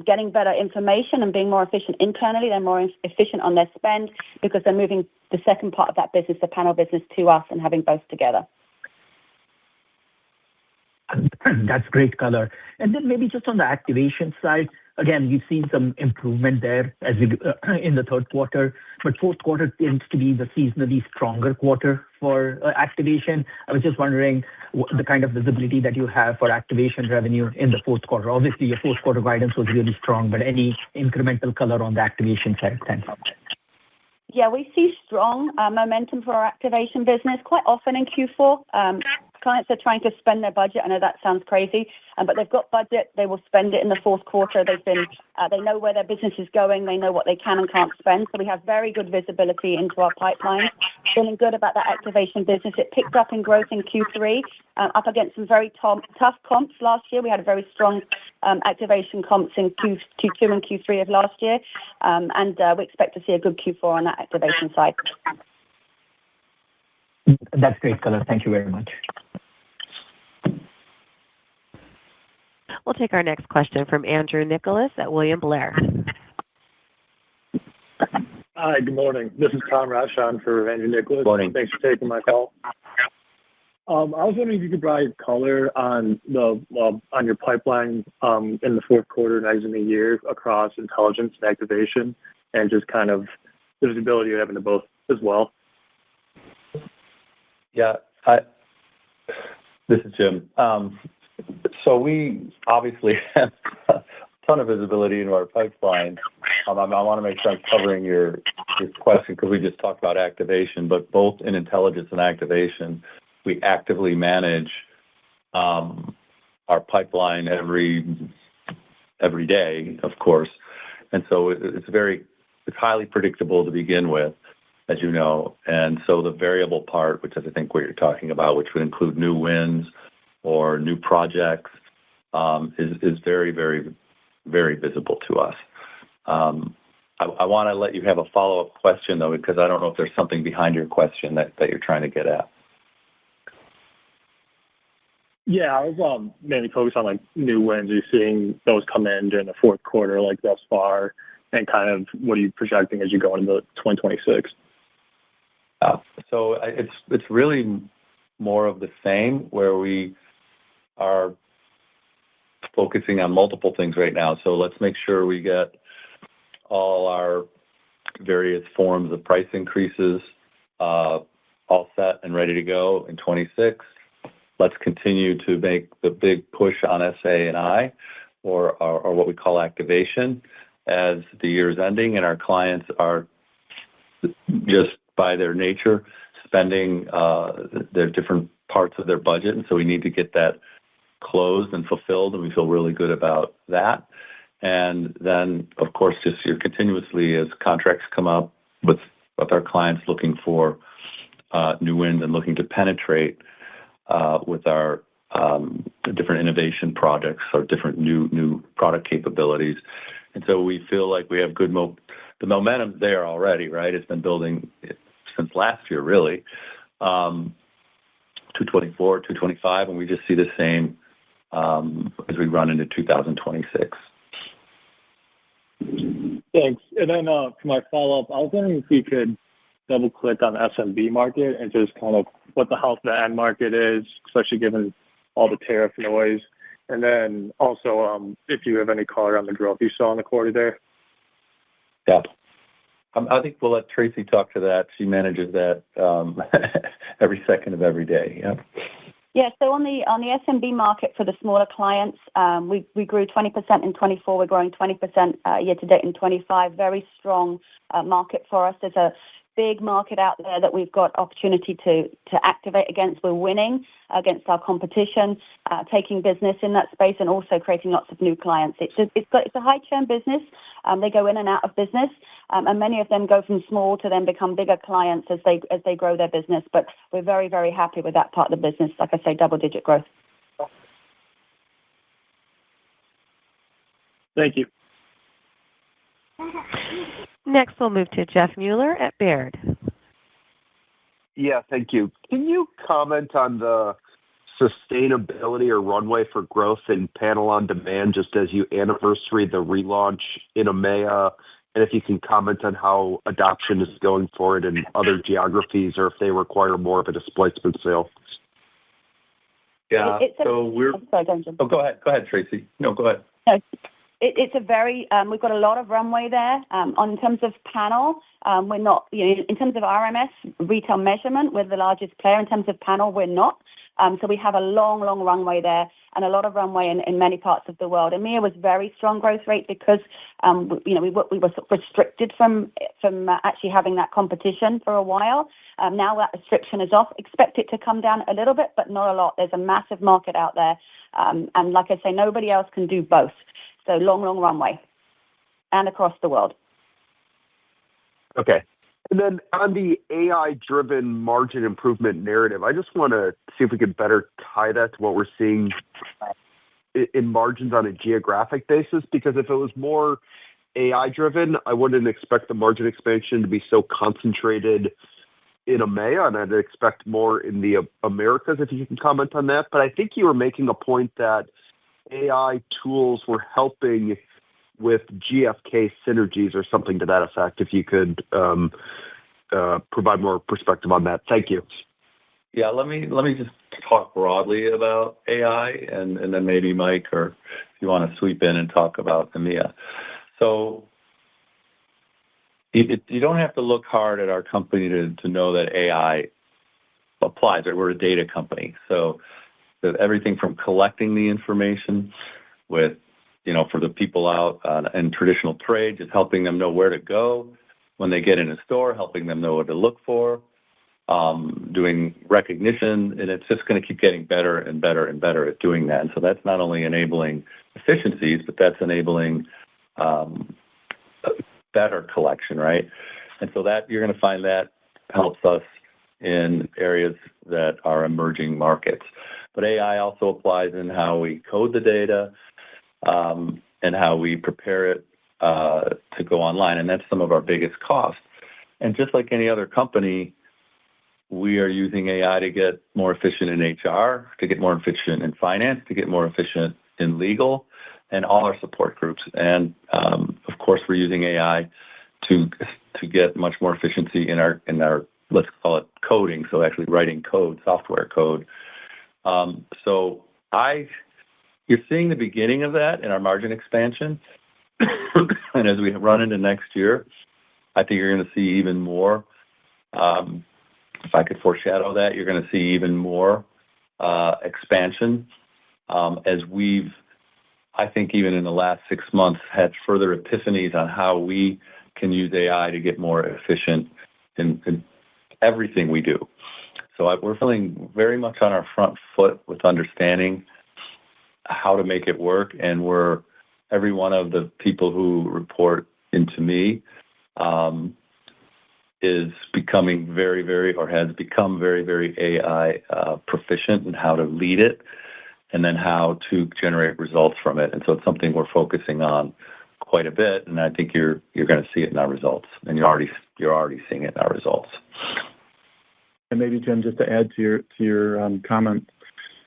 getting better information and being more efficient internally, they're more efficient on their spend because they're moving the second part of that business, the panel business, to us and having both together. That's great color. And then maybe just on the activation side, again, we've seen some improvement there as we in the third quarter, but fourth quarter tends to be the seasonally stronger quarter for activation. I was just wondering the kind of visibility that you have for activation revenue in the fourth quarter. Obviously, your fourth quarter guidance was really strong, but any incremental color on the activation side? Thanks. Yeah, we see strong momentum for our activation business quite often in Q4. Clients are trying to spend their budget. I know that sounds crazy, but they've got budget. They will spend it in the fourth quarter. They know where their business is going. They know what they can and can't spend. So we have very good visibility into our pipeline. Feeling good about that activation business. It picked up in growth in Q3, up against some very tough comps last year. We had a very strong activation comps in Q2 and Q3 of last year, and we expect to see a good Q4 on that activation side. That's great color. Thank you very much. We'll take our next question from Andrew Nicholas at William Blair. Hi, good morning. This is Tom Rashon for Andrew Nicholas. Morning. Thanks for taking my call. I was wondering if you could provide color on your pipeline in the fourth quarter and exiting the year across intelligence and activation, and just kind of the visibility you have into both as well. Yeah, this is Jim. So we obviously have a ton of visibility into our pipeline. I want to make sure I'm covering your question because we just talked about activation, but both in intelligence and activation, we actively manage our pipeline every day, of course. And so it's highly predictable to begin with, as you know. And so the variable part, which is I think what you're talking about, which would include new wins or new projects, is very, very, very visible to us. I want to let you have a follow-up question, though, because I don't know if there's something behind your question that you're trying to get at. Yeah, I was mainly focused on like new wins. Are you seeing those come in during the fourth quarter, like thus far, and kind of what are you projecting as you go into 2026? So it's really more of the same, where we are focusing on multiple things right now. So let's make sure we get all our various forms of price increases all set and ready to go in 26. Let's continue to make the big push on SA&I, or what we call activation, as the year is ending and our clients are just by their nature spending their different parts of their budget. And so we need to get that closed and fulfilled, and we feel really good about that. And then, of course, just continuously as contracts come up with our clients looking for new wins and looking to penetrate with our different innovation projects or different new product capabilities. And so we feel like we have good the momentum there already, right? It's been building since last year, really, 224, 225, and we just see the same as we run into 2026. Thanks. And then for my follow-up, I was wondering if you could double-click on the SMB market and just kind of what the health of the end market is, especially given all the tariff noise. And then also if you have any color on the growth you saw in the quarter there. Yeah. I think we'll let Tracy talk to that. She manages that every second of every day. Yeah. Yeah. So on the SMB market for the smaller clients, we grew 20% in 24. We're growing 20% year to date in 25. Very strong market for us. There's a big market out there that we've got opportunity to activate against. We're winning against our competition, taking business in that space, and also creating lots of new clients. It's a high churn business. They go in and out of business, and many of them go from small to then become bigger clients as they grow their business. But we're very, very happy with that part of the business. Like I say, double-digit growth. Thank you. Next, we'll move to Jeff Mueller at Baird. Yeah, thank you. Can you comment on the sustainability or runway for growth in panel on demand, just as you anniversary the relaunch in EMEA? And if you can comment on how adoption is going forward in other geographies, or if they require more of a displacement sale. Yeah, Sorry, oh, go ahead, Tracy. No, go ahead. No. It's a very, we've got a lot of runway there. In terms of panel, we're not, in terms of RMS, retail measurement, we're the largest player. In terms of panel, we're not. So we have a long runway there and a lot of runway in many parts of the world. EMEA was very strong growth rate because, we were sort of restricted from actually having that competition for a while. Now that restriction is off. Expect it to come down a little bit, but not a lot. There's a massive market out there. And like I say, nobody else can do both. So long runway and across the world. Okay. And then on the AI-driven margin improvement narrative, I just want to see if we could better tie that to what we're seeing in margins on a geographic basis, because if it was more AI-driven, I wouldn't expect the margin expansion to be so concentrated in EMEA, and I'd expect more in the Americas, if you can comment on that. But I think you were making a point that AI tools were helping with GFK synergies or something to that effect, if you could provide more perspective on that. Thank you. Yeah, let me just talk broadly about AI, and then maybe Mike, or if you want to sweep in and talk about EMEA. So you don't have to look hard at our company to know that AI applies. We're a data company. So everything from collecting the information with, for the people out in traditional trade, just helping them know where to go when they get in a store, helping them know what to look for, doing recognition, and it's just going to keep getting better and better and better at doing that. And so that's not only enabling efficiencies, but that's enabling better collection, right? And so that you're going to find that helps us in areas that are emerging markets. But AI also applies in how we code the data and how we prepare it to go online, and that's some of our biggest costs. And just like any other company, we are using AI to get more efficient in HR, to get more efficient in finance, to get more efficient in legal, and all our support groups. And of course, we're using AI to get much more efficiency in our let's call it coding, so actually writing code, software code. So you're seeing the beginning of that in our margin expansion. And as we run into next year, I think you're going to see even more. If I could foreshadow that, you're going to see even more expansion as we've, I think even in the last 6 months, had further epiphanies on how we can use AI to get more efficient in everything we do. So we're feeling very much on our front foot with understanding how to make it work, and every one of the people who report into me is becoming very, very, or has become very, very AI proficient in how to lead it and then how to generate results from it. And so it's something we're focusing on quite a bit, and I think you're going to see it in our results, and you're already seeing it in our results. And maybe, Jim, just to add to your comment,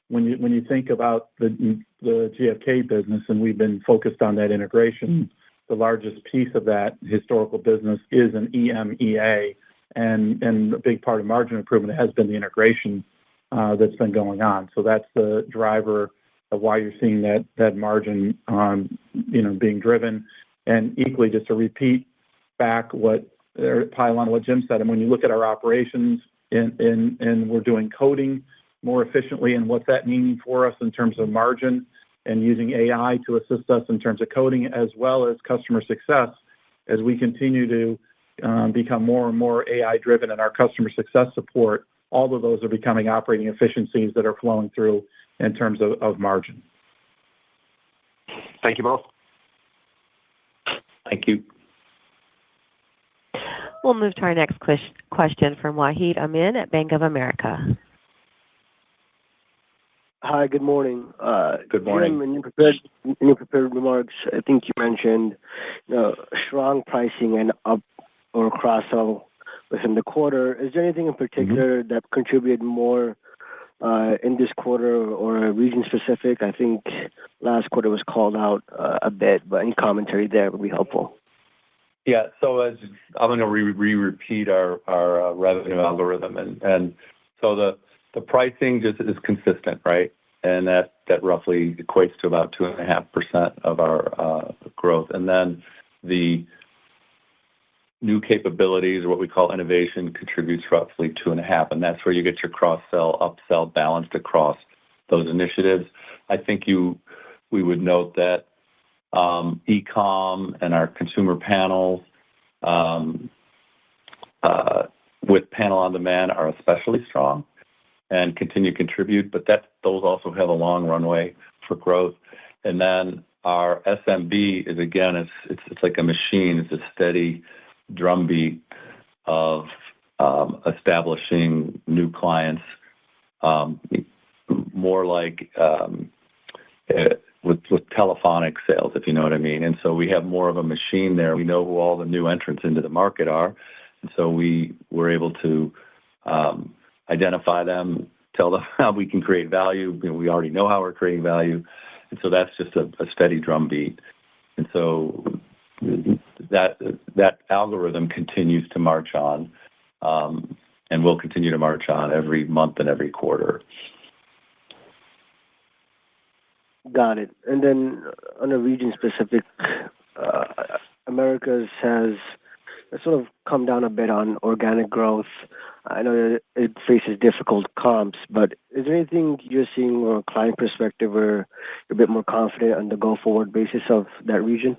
when you think about the GfK business, and we've been focused on that integration, the largest piece of that historical business is an EMEA, and a big part of margin improvement has been the integration that's been going on. So that's the driver of why you're seeing that margin being driven. And equally, just to repeat back pile on what Jim said, and when you look at our operations and we're doing coding more efficiently, and what's that meaning for us in terms of margin, and using AI to assist us in terms of coding as well as customer success, as we continue to become more and more AI driven in our customer success support, all of those are becoming operating efficiencies that are flowing through in terms of margin. Thank you both. Thank you. We'll move to our next question from Wahid Amin at Bank of America. Hi, good morning. Good morning. Jim, in your prepared remarks, I think you mentioned strong pricing and up or cross-sell within the quarter. Is there anything in particular that contributed more in this quarter, or region specific? I think last quarter was called out a bit, but any commentary there would be helpful. Yeah, so as I'm going to repeat our revenue algorithm, and so the pricing just is consistent, right? And that roughly equates to about 2.5% of our growth. And then the new capabilities, or what we call innovation, contributes roughly 2.5%, and that's where you get your cross-sell, upsell balanced across those initiatives. I think we would note that e-com and our consumer panels with panel on demand are especially strong and continue to contribute, but those also have a long runway for growth. And then our SMB is, again, it's like a machine. It's a steady drumbeat of establishing new clients, more like with telephonic sales, if you know what I mean. And so we have more of a machine there. We know who all the new entrants into the market are, and so we're able to identify them, tell them how we can create value. We already know how we're creating value, and so that's just a steady drumbeat. And so that algorithm continues to march on, and will continue to march on every month and every quarter. Got it. And then on a region specific, Americas has sort of come down a bit on organic growth. I know that it faces difficult comps, but is there anything you're seeing from a client perspective where you're a bit more confident on the go-forward basis of that region?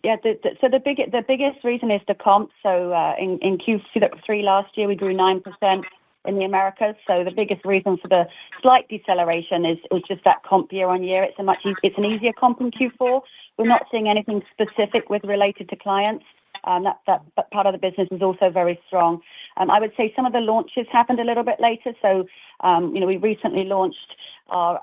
Yeah, so the biggest reason is the comp. So in Q3 last year, we grew 9% in the Americas. So the biggest reason for the slight deceleration was just that comp year on year. It's an easier comp in Q4. We're not seeing anything specific related to clients. That part of the business is also very strong. I would say some of the launches happened a little bit later. So we recently launched our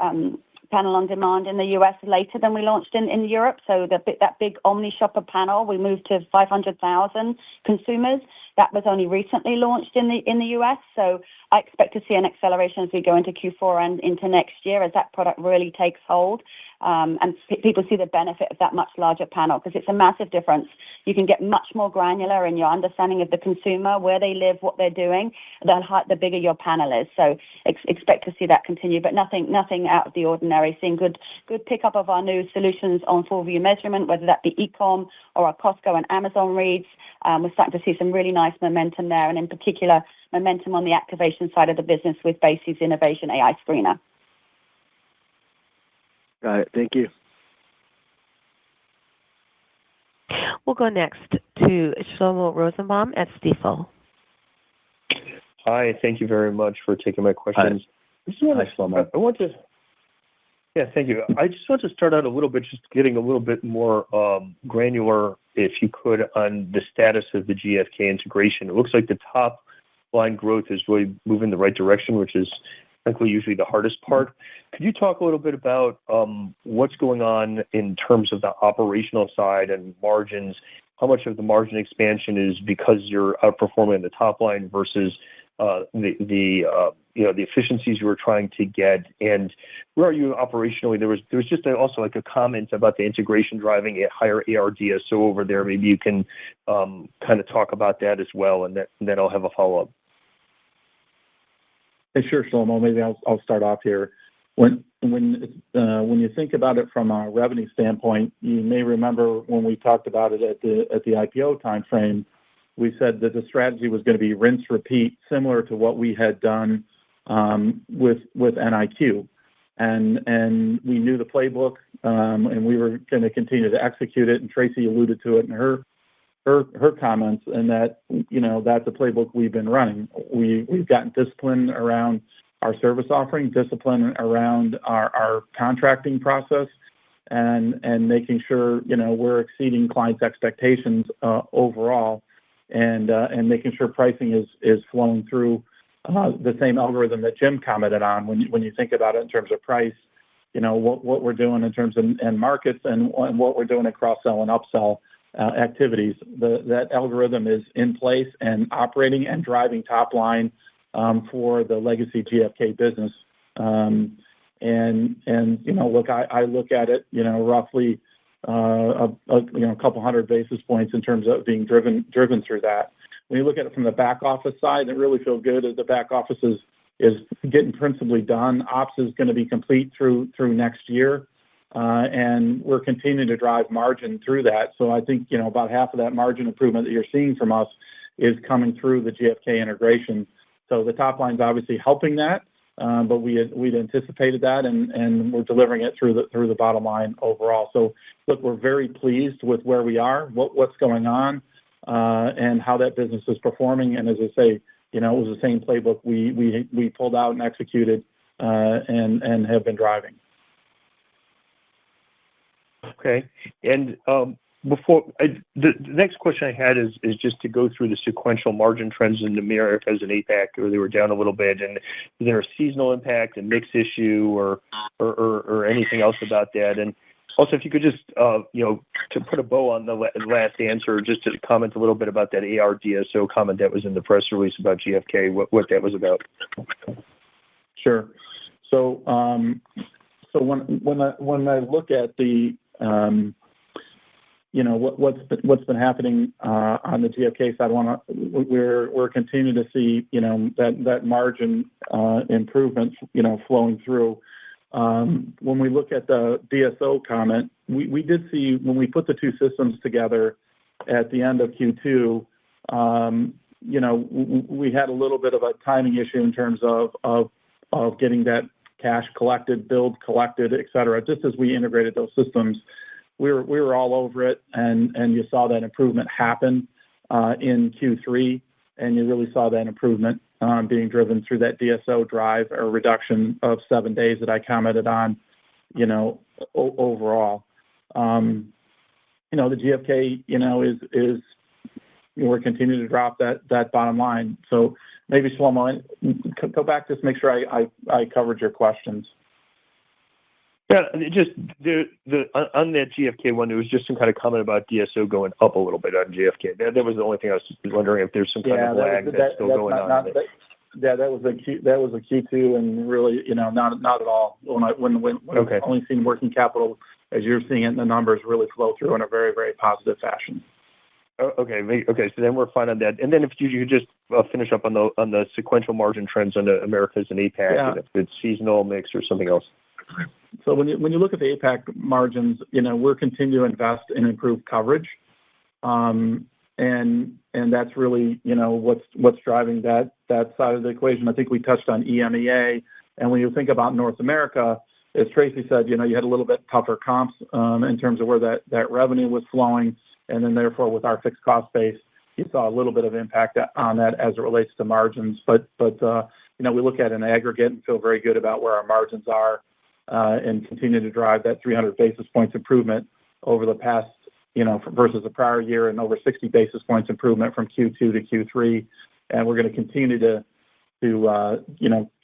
panel on demand in the US later than we launched in Europe. So that big Omni Shopper panel, we moved to 500,000 consumers. That was only recently launched in the US. So I expect to see an acceleration as we go into Q4 and into next year as that product really takes hold. And people see the benefit of that much larger panel because it's a massive difference. You can get much more granular in your understanding of the consumer, where they live, what they're doing, the bigger your panel is. So expect to see that continue, but nothing out of the ordinary. Seeing good pickup of our new solutions on full view measurement, whether that be e-com or our Costco and Amazon reads. We're starting to see some really nice momentum there, and in particular, momentum on the activation side of the business with Basi's Innovation AI Screener. Got it. Thank you. We'll go next to Shlomo Rosenbaum at Stifel. Hi, thank you very much for taking my questions. Hi, Shlomo. Thank you. I just want to start out a little bit, just getting a little bit more granular, if you could, on the status of the GfK integration. It looks like the top line growth is really moving in the right direction, which is frankly usually the hardest part. Could you talk a little bit about what's going on in terms of the operational side and margins? How much of the margin expansion is because you're outperforming the top line versus the efficiencies you were trying to get, and where are you operationally? There was just also like a comment about the integration driving a higher ARDSO over there. Maybe you can kind of talk about that as well, and then I'll have a follow-up. Hey, sure, Shlomo. Maybe I'll start off here. When you think about it from a revenue standpoint, you may remember when we talked about it at the IPO timeframe, we said that the strategy was going to be rinse, repeat, similar to what we had done with NIQ. And we knew the playbook, and we were going to continue to execute it. And Tracy alluded to it in her comments, and that that's a playbook we've been running. We've gotten discipline around our service offering, discipline around our contracting process, and making sure we're exceeding clients' expectations overall, and making sure pricing is flowing through the same algorithm that Jim commented on. When you think about it in terms of price, what we're doing in terms of end markets and what we're doing across sell and upsell activities, that algorithm is in place and operating and driving top line for the legacy GfK business. Look, I look at it, roughly a couple hundred basis points in terms of being driven through that. When you look at it from the back office side, it really feels good as the back office is getting principally done. Ops is going to be complete through next year, and we're continuing to drive margin through that. So I think about half of that margin improvement that you're seeing from us is coming through the GfK integration. So the top line's obviously helping that, but we'd anticipated that, and we're delivering it through the bottom line overall. So look, we're very pleased with where we are, what's going on, and how that business is performing. And as I say, it was the same playbook we pulled out and executed, and have been driving. Okay. And the next question I had is just to go through the sequential margin trends in the Americas and APAC, where they were down a little bit. And is there a seasonal impact, a mix issue, or anything else about that? And also, if you could just, to put a bow on the last answer, just to comment a little bit about that ARDSO comment that was in the press release about GfK, what that was about. Sure. So, when I look at the what's been happening on the GfK side. We're continuing to see that margin improvement flowing through. When we look at the DSO comment, we did see when we put the two systems together at the end of Q2, we had a little bit of a timing issue in terms of getting that cash collected, billed, collected, et cetera. Just as we integrated those systems, we were all over it, and you saw that improvement happen in Q3, and you really saw that improvement being driven through that DSO drive or reduction of 7 days that I commented on, overall. The GfK, is we're continuing to drop that bottom line. So maybe Shlomo, go back, just make sure I covered your questions. Yeah, just on that GfK one, there was just some kind of comment about DSO going up a little bit on GfK. That was the only thing I was just wondering if there's some kind of lag that's still going on. That was a Q2, and really, not at all. When Okay. Only seen working capital, as you're seeing it in the numbers, really flow through in a very, very positive fashion. Okay. So then we're fine on that. And then if you could just finish up on the sequential margin trends on the Americas and APAC, Yeah. and if it's seasonal mix or something else. So when you look at the APAC margins, we're continuing to invest in improved coverage, and that's really what's driving that side of the equation. I think we touched on EMEA, and when you think about North America, as Tracy said, you had a little bit tougher comps in terms of where that revenue was flowing, and then therefore with our fixed cost base, you saw a little bit of impact on that as it relates to margins. But we look at an aggregate and feel very good about where our margins are, and continue to drive that 300 basis points improvement over the past, versus the prior year, and over 60 basis points improvement from Q2 to Q3. And we're going to continue to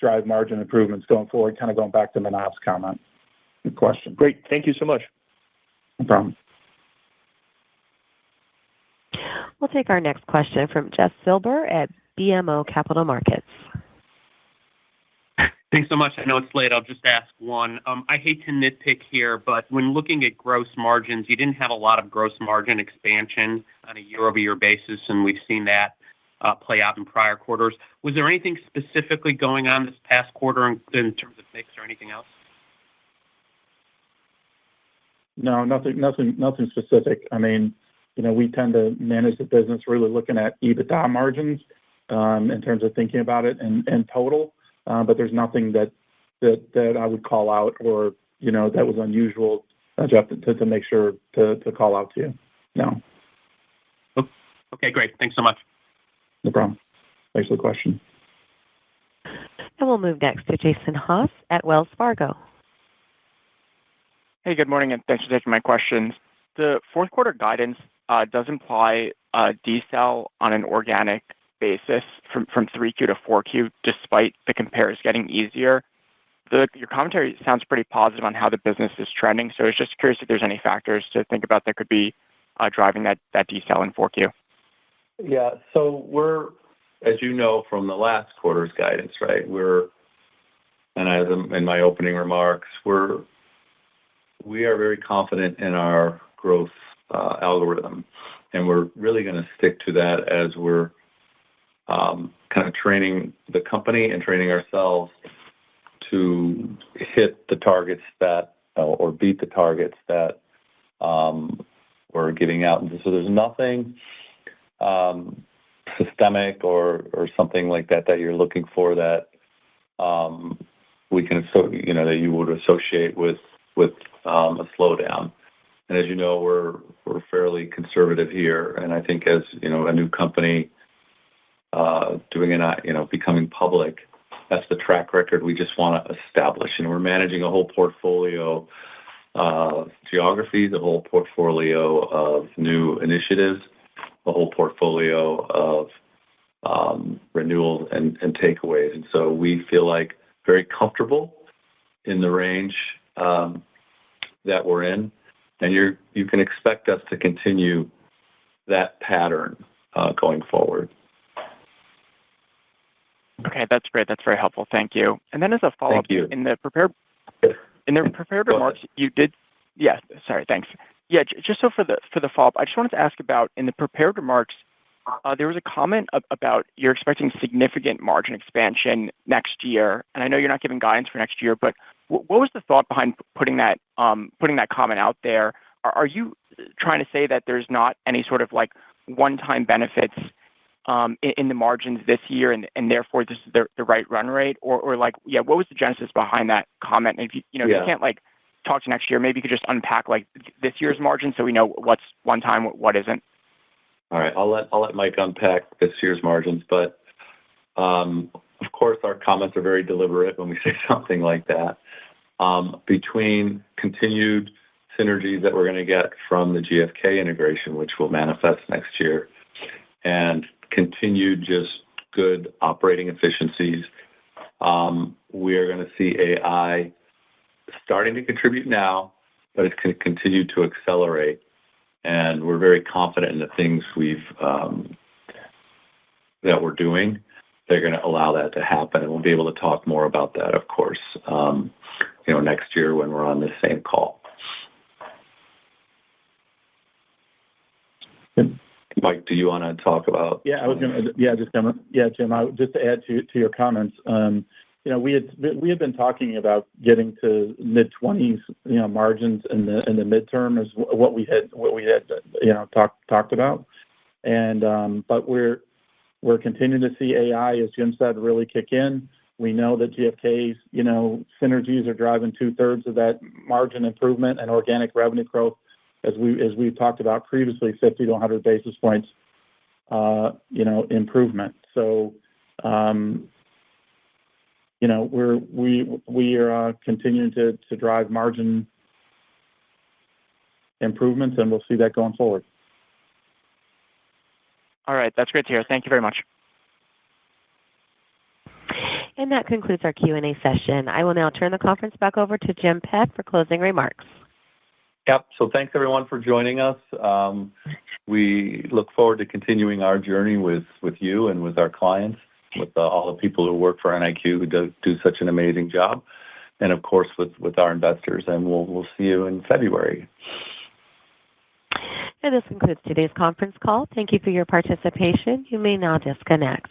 drive margin improvements going forward, kind of going back to Manav's comment. Good question. Great. Thank you so much. No problem. We'll take our next question from Jeff Silber at BMO Capital Markets. Thanks so much. I know it's late. I'll just ask one. I hate to nitpick here, but when looking at gross margins, you didn't have a lot of gross margin expansion on a year-over-year basis, and we've seen that play out in prior quarters. Was there anything specifically going on this past quarter in terms of mix or anything else? No, nothing specific. I mean, we tend to manage the business really looking at EBITDA margins in terms of thinking about it in total. But there's nothing that I would call out or, that was unusual, Jeff, to make sure to call out to you. No. Okay, great. Thanks so much. No problem. Thanks for the question. And we'll move next to Jason Haas at Wells Fargo. Hey, good morning, and thanks for taking my questions. The fourth quarter guidance does imply a decel on an organic basis from 3Q to 4Q, despite the compares getting easier. Your commentary sounds pretty positive on how the business is trending, so I was just curious if there's any factors to think about that could be driving that decel in 4Q. Yeah, so we're, as you know from the last quarter's guidance, right? And as in my opening remarks, we are very confident in our growth algorithm, and we're really going to stick to that as we're kind of training the company and training ourselves to hit the targets that, or beat the targets that we're giving out. And so there's nothing systemic or something like that you're looking for that we can, that you would associate with a slowdown. And as you know, we're fairly conservative here, and I think as a new company becoming public, that's the track record we just want to establish. We're managing a whole portfolio of geographies, a whole portfolio of new initiatives, a whole portfolio of renewals and takeaways. And so we feel like very comfortable in the range that we're in, and you can expect us to continue that pattern going forward. Okay, that's great. That's very helpful. Thank you. And then as a follow-up, Thank you. in the prepared remarks, you did. Yes, sorry, thanks. Yeah, just so for the follow-up, I just wanted to ask about, in the prepared remarks, there was a comment about you're expecting significant margin expansion next year, and I know you're not giving guidance for next year, but what was the thought behind putting that comment out there? Are you trying to say that there's not any sort of like one-time benefits in the margins this year, and therefore this is the right run rate, or like, yeah, what was the genesis behind that comment? And if you can't like talk to next year, maybe you could just unpack like this year's margin so we know what's one time, what isn't. All right, I'll let Mike unpack this year's margins, but of course our comments are very deliberate when we say something like that. Between continued synergies that we're going to get from the GfK integration, which will manifest next year, and continued just good operating efficiencies, we are going to see AI starting to contribute now, but it's going to continue to accelerate. And we're very confident in the things that we're doing. They're going to allow that to happen, and we'll be able to talk more about that, of course, next year when we're on this same call. Mike, do you want to talk about? Yeah, Jim, just to add to your comments. We had been talking about getting to mid-20s, margins in the midterm is what we had talked about, but we're continuing to see AI, as Jim said, really kick in. We know that GfK's synergies are driving 2/3 of that margin improvement, and organic revenue growth, as we've talked about previously, 50 to 100 basis points, improvement. So. We are continuing to drive margin improvements, and we'll see that going forward. All right, that's great to hear. Thank you very much. And that concludes our Q&A session. I will now turn the conference back over to Jim Peck for closing remarks. Yep. So thanks everyone for joining us. We look forward to continuing our journey with you and with our clients, with all the people who work for NIQ who do such an amazing job, and of course with our investors. And we'll see you in February. And this concludes today's conference call. Thank you for your participation. You may now disconnect.